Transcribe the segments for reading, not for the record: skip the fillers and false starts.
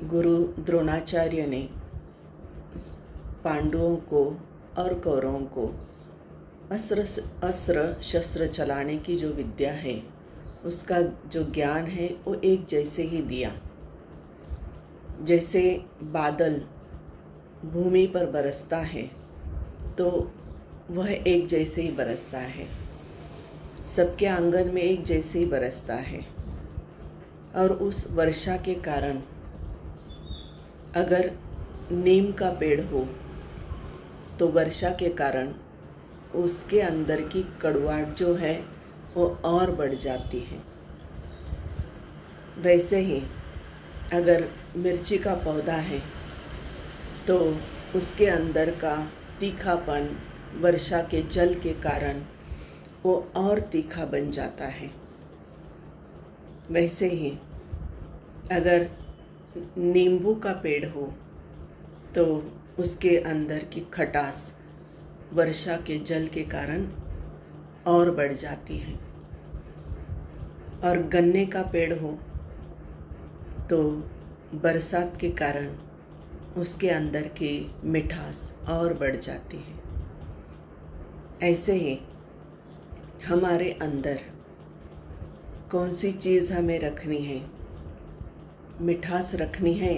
गुरु द्रोणाचार्य ने पांडवों को और कौरवों को अस्त्र शस्त्र चलाने की जो विद्या है, उसका जो ज्ञान है वो एक जैसे ही दिया। जैसे बादल भूमि पर बरसता है तो वह एक जैसे ही बरसता है, सबके आंगन में एक जैसे ही बरसता है। और उस वर्षा के कारण अगर नीम का पेड़ हो तो वर्षा के कारण उसके अंदर की कड़वाहट जो है वो और बढ़ जाती है। वैसे ही अगर मिर्ची का पौधा है तो उसके अंदर का तीखापन वर्षा के जल के कारण वो और तीखा बन जाता है। वैसे ही अगर नींबू का पेड़ हो तो उसके अंदर की खटास वर्षा के जल के कारण और बढ़ जाती है। और गन्ने का पेड़ हो तो बरसात के कारण उसके अंदर की मिठास और बढ़ जाती है। ऐसे ही हमारे अंदर कौन सी चीज़ हमें रखनी है, मिठास रखनी है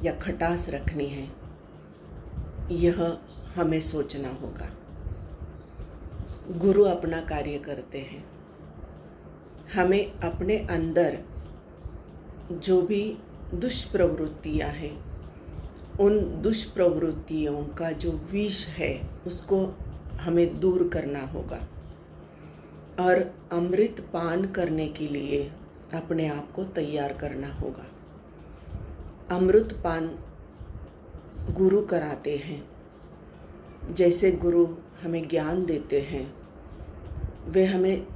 या खटास रखनी है, यह हमें सोचना होगा। गुरु अपना कार्य करते हैं। हमें अपने अंदर जो भी दुष्प्रवृत्तियां हैं, उन दुष्प्रवृत्तियों का जो विष है उसको हमें दूर करना होगा और अमृत पान करने के लिए अपने आप को तैयार करना होगा। अमृत पान गुरु कराते हैं। जैसे गुरु हमें ज्ञान देते हैं, वे हमें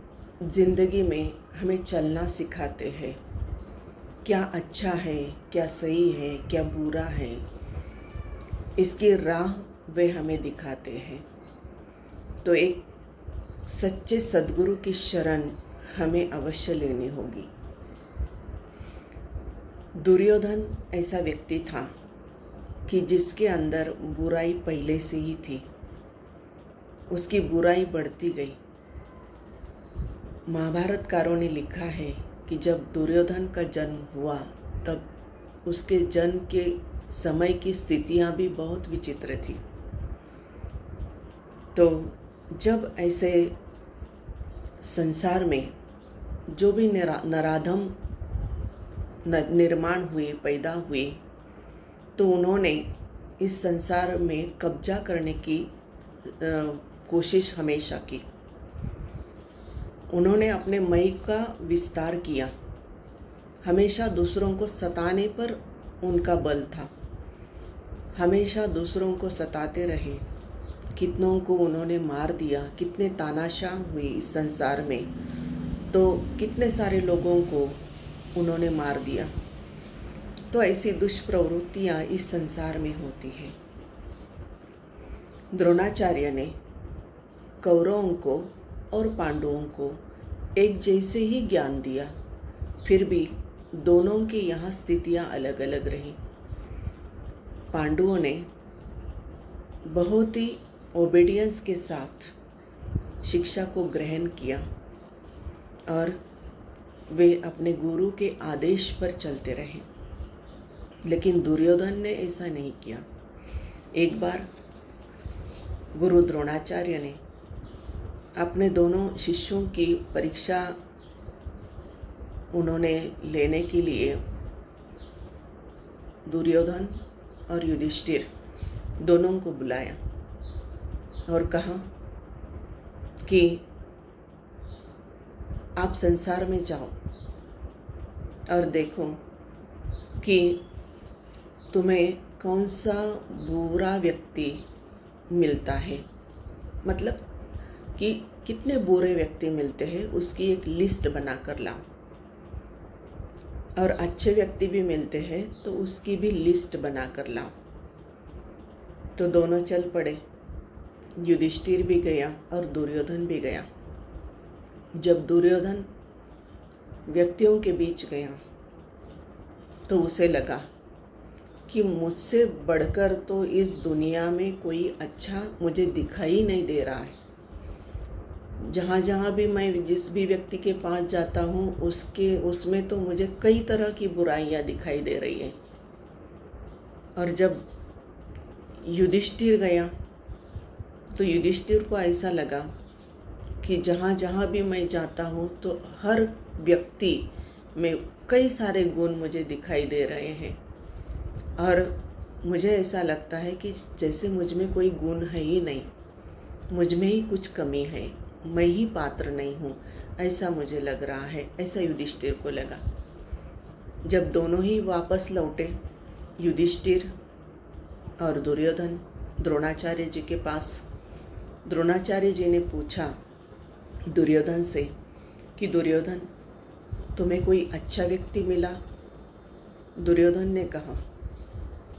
जिंदगी में हमें चलना सिखाते हैं। क्या अच्छा है, क्या सही है, क्या बुरा है, इसकी राह वे हमें दिखाते हैं। तो एक सच्चे सद्गुरु की शरण हमें अवश्य लेनी होगी। दुर्योधन ऐसा व्यक्ति था कि जिसके अंदर बुराई पहले से ही थी। उसकी बुराई बढ़ती गई। महाभारतकारों ने लिखा है कि जब दुर्योधन का जन्म हुआ तब उसके जन्म के समय की स्थितियां भी बहुत विचित्र थी। तो जब ऐसे संसार में जो भी नराधम निर्माण हुए, पैदा हुए, तो उन्होंने इस संसार में कब्जा करने की कोशिश हमेशा की। उन्होंने अपने मई का विस्तार किया। हमेशा दूसरों को सताने पर उनका बल था। हमेशा दूसरों को सताते रहे। कितनों को उन्होंने मार दिया। कितने तानाशाह हुए इस संसार में, तो कितने सारे लोगों को उन्होंने मार दिया। तो ऐसी दुष्प्रवृत्तियां इस संसार में होती हैं। द्रोणाचार्य ने कौरवों को और पांडवों को एक जैसे ही ज्ञान दिया, फिर भी दोनों की यहाँ स्थितियां अलग अलग रही। पांडवों ने बहुत ही ओबीडियंस के साथ शिक्षा को ग्रहण किया और वे अपने गुरु के आदेश पर चलते रहे। लेकिन दुर्योधन ने ऐसा नहीं किया। एक बार गुरु द्रोणाचार्य ने अपने दोनों शिष्यों की परीक्षा उन्होंने लेने के लिए दुर्योधन और युधिष्ठिर दोनों को बुलाया और कहा कि आप संसार में जाओ और देखो कि तुम्हें कौन सा बुरा व्यक्ति मिलता है, मतलब कि कितने बुरे व्यक्ति मिलते हैं उसकी एक लिस्ट बना कर लाओ, और अच्छे व्यक्ति भी मिलते हैं तो उसकी भी लिस्ट बना कर लाओ। तो दोनों चल पड़े। युधिष्ठिर भी गया और दुर्योधन भी गया। जब दुर्योधन व्यक्तियों के बीच गया तो उसे लगा कि मुझसे बढ़कर तो इस दुनिया में कोई अच्छा मुझे दिखाई नहीं दे रहा है। जहाँ जहाँ भी मैं जिस भी व्यक्ति के पास जाता हूँ उसमें तो मुझे कई तरह की बुराइयाँ दिखाई दे रही है। और जब युधिष्ठिर गया तो युधिष्ठिर को ऐसा लगा कि जहाँ जहाँ भी मैं जाता हूँ तो हर व्यक्ति में कई सारे गुण मुझे दिखाई दे रहे हैं, और मुझे ऐसा लगता है कि जैसे मुझ में कोई गुण है ही नहीं, मुझ में ही कुछ कमी है, मैं ही पात्र नहीं हूँ, ऐसा मुझे लग रहा है। ऐसा युधिष्ठिर को लगा। जब दोनों ही वापस लौटे, युधिष्ठिर और दुर्योधन द्रोणाचार्य जी के पास, द्रोणाचार्य जी ने पूछा दुर्योधन से कि दुर्योधन, तुम्हें कोई अच्छा व्यक्ति मिला? दुर्योधन ने कहा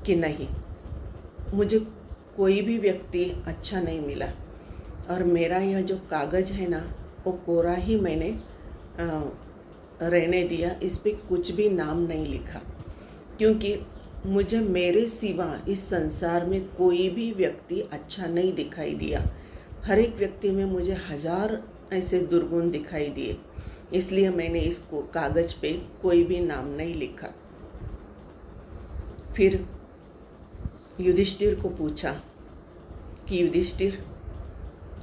कि नहीं, मुझे कोई भी व्यक्ति अच्छा नहीं मिला, और मेरा यह जो कागज़ है ना, वो कोरा ही मैंने रहने दिया, इस पे कुछ भी नाम नहीं लिखा, क्योंकि मुझे मेरे सिवा इस संसार में कोई भी व्यक्ति अच्छा नहीं दिखाई दिया। हर एक व्यक्ति में मुझे 1000 ऐसे दुर्गुण दिखाई दिए, इसलिए मैंने इसको कागज पे कोई भी नाम नहीं लिखा। फिर युधिष्ठिर को पूछा कि युधिष्ठिर,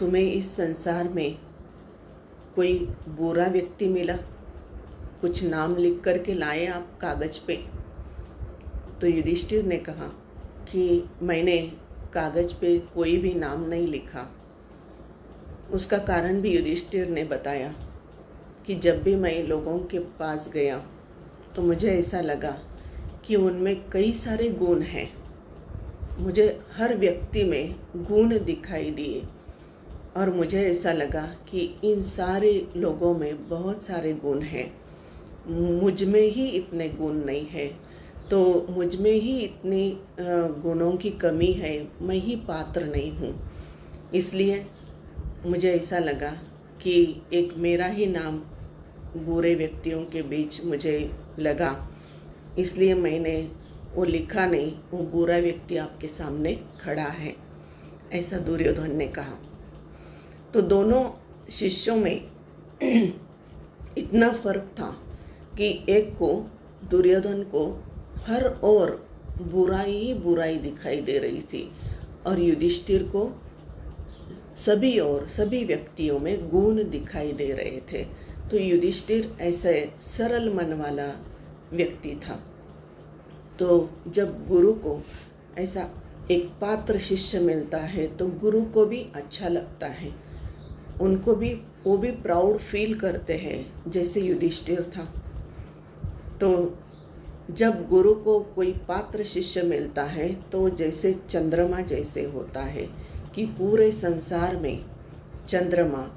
तुम्हें इस संसार में कोई बुरा व्यक्ति मिला? कुछ नाम लिख करके लाए आप कागज पे? तो युधिष्ठिर ने कहा कि मैंने कागज पे कोई भी नाम नहीं लिखा। उसका कारण भी युधिष्ठिर ने बताया कि जब भी मैं लोगों के पास गया तो मुझे ऐसा लगा कि उनमें कई सारे गुण हैं। मुझे हर व्यक्ति में गुण दिखाई दिए, और मुझे ऐसा लगा कि इन सारे लोगों में बहुत सारे गुण हैं, मुझ में ही इतने गुण नहीं है, तो मुझ में ही इतनी गुणों की कमी है, मैं ही पात्र नहीं हूँ। इसलिए मुझे ऐसा लगा कि एक मेरा ही नाम बुरे व्यक्तियों के बीच मुझे लगा, इसलिए मैंने वो लिखा नहीं। वो बुरा व्यक्ति आपके सामने खड़ा है, ऐसा दुर्योधन ने कहा। तो दोनों शिष्यों में इतना फर्क था कि एक को, दुर्योधन को, हर ओर बुराई ही बुराई दिखाई दे रही थी, और युधिष्ठिर को सभी और सभी व्यक्तियों में गुण दिखाई दे रहे थे। तो युधिष्ठिर ऐसे सरल मन वाला व्यक्ति था। तो जब गुरु को ऐसा एक पात्र शिष्य मिलता है तो गुरु को भी अच्छा लगता है, उनको भी, वो भी प्राउड फील करते हैं जैसे युधिष्ठिर था। तो जब गुरु को कोई पात्र शिष्य मिलता है तो जैसे चंद्रमा जैसे होता है कि पूरे संसार में चंद्रमा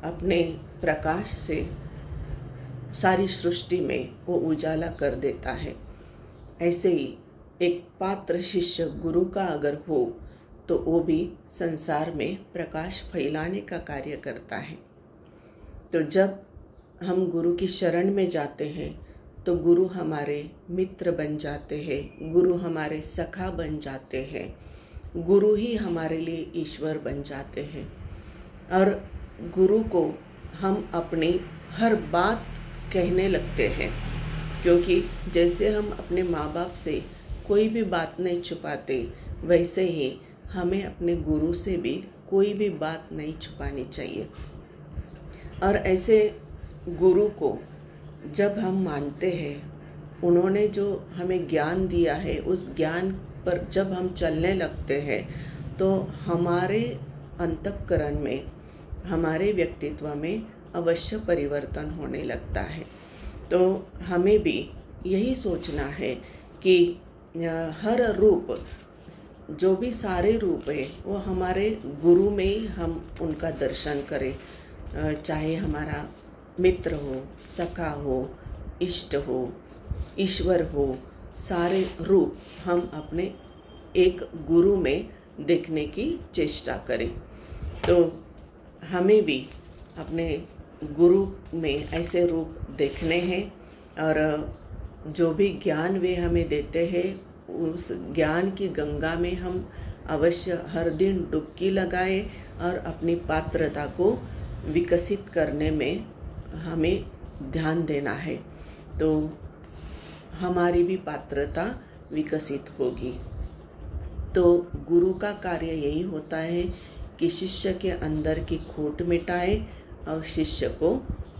अपने प्रकाश से सारी सृष्टि में वो उजाला कर देता है, ऐसे ही एक पात्र शिष्य गुरु का अगर हो तो वो भी संसार में प्रकाश फैलाने का कार्य करता है। तो जब हम गुरु की शरण में जाते हैं तो गुरु हमारे मित्र बन जाते हैं, गुरु हमारे सखा बन जाते हैं, गुरु ही हमारे लिए ईश्वर बन जाते हैं। और गुरु को हम अपनी हर बात कहने लगते हैं, क्योंकि जैसे हम अपने माँ बाप से कोई भी बात नहीं छुपाते, वैसे ही हमें अपने गुरु से भी कोई भी बात नहीं छुपानी चाहिए। और ऐसे गुरु को जब हम मानते हैं, उन्होंने जो हमें ज्ञान दिया है, उस ज्ञान पर जब हम चलने लगते हैं तो हमारे अंतःकरण में, हमारे व्यक्तित्व में अवश्य परिवर्तन होने लगता है। तो हमें भी यही सोचना है कि हर रूप, जो भी सारे रूप है, वो हमारे गुरु में ही हम उनका दर्शन करें। चाहे हमारा मित्र हो, सखा हो, इष्ट हो, ईश्वर हो, सारे रूप हम अपने एक गुरु में देखने की चेष्टा करें। तो हमें भी अपने गुरु में ऐसे रूप देखने हैं, और जो भी ज्ञान वे हमें देते हैं उस ज्ञान की गंगा में हम अवश्य हर दिन डुबकी लगाएं और अपनी पात्रता को विकसित करने में हमें ध्यान देना है, तो हमारी भी पात्रता विकसित होगी। तो गुरु का कार्य यही होता है कि शिष्य के अंदर की खोट मिटाए और शिष्य को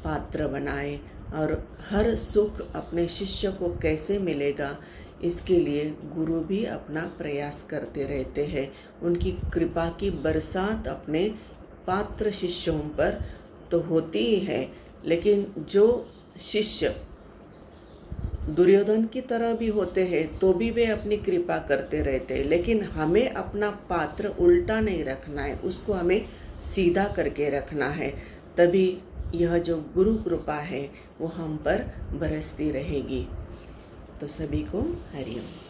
पात्र बनाए, और हर सुख अपने शिष्य को कैसे मिलेगा इसके लिए गुरु भी अपना प्रयास करते रहते हैं। उनकी कृपा की बरसात अपने पात्र शिष्यों पर तो होती ही है, लेकिन जो शिष्य दुर्योधन की तरह भी होते हैं तो भी वे अपनी कृपा करते रहते हैं, लेकिन हमें अपना पात्र उल्टा नहीं रखना है, उसको हमें सीधा करके रखना है। तभी यह जो गुरु कृपा है वो हम पर बरसती रहेगी। तो सभी को हरिओम।